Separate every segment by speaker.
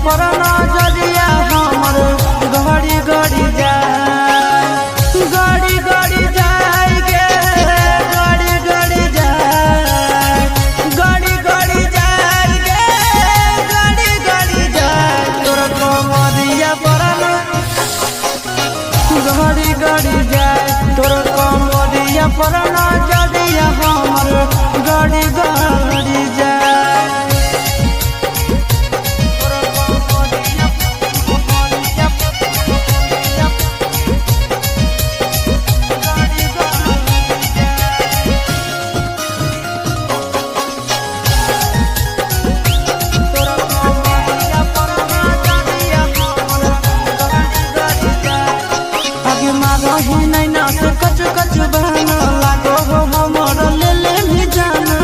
Speaker 1: पर नजरिया हमर गड़ी गड़ी जाए गड़ी गड़ी जाए गे गड़ी गड़ी जाए गड़ी गड़ी जाए गे गड़ी गड़ी जाए तोर कमरिया पर गड़ी गड़ी जाए तोर कमरिया पर नजरिया हमर गड़ी गड़ी जाए। कच कच बहना लागो हो हमर ले ले भी जाना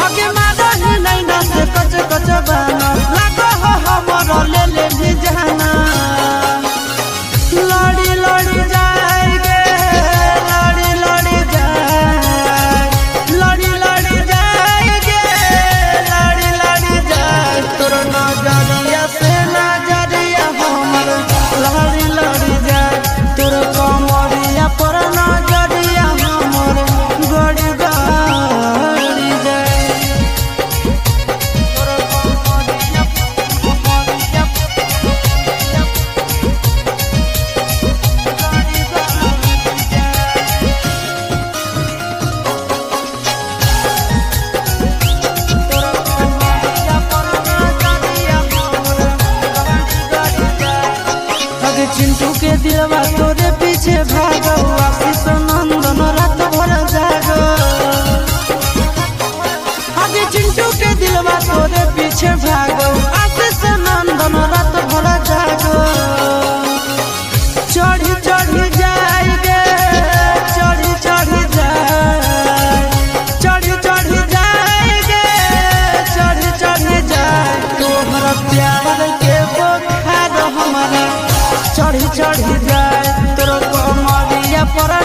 Speaker 1: आगे मारो ही नहीं ना से कच कच बहना लागो हो हमर ले ले भी जाना लड़ी लड़ी जाए गे लड़ी लड़ी जाए लड़ी लड़ी जाए गे लड़ी लड़ी जाए तोर नजरिया से नजरिया हमर लड़ी लड़ी जाए तोर कमरिया पर नजरिया हमर गड़ी गड़ी जाए तोर कमरिया कमरिया गड़ी गड़ी जाए तोर कमरिया पर नजरिया हमर गड़ी गड़ी जाए। अगे चिंटू के दिलवा तोरे पीछे भागो आशीष नंदन रात भर जागो आगे चिंटू के दिलवा तोरे पीछे भागो आशीष नंदन रात भर जागो चढ़ी चढ़ी जाए गे चढ़ी चढ़ी जाए चढ़ी चढ़ी जाए गे चढ़ी चढ़ी जाए तोहरा प्यार के बुखार हमारा चढ़ी चढ़ी जाए तोर कमरिया पर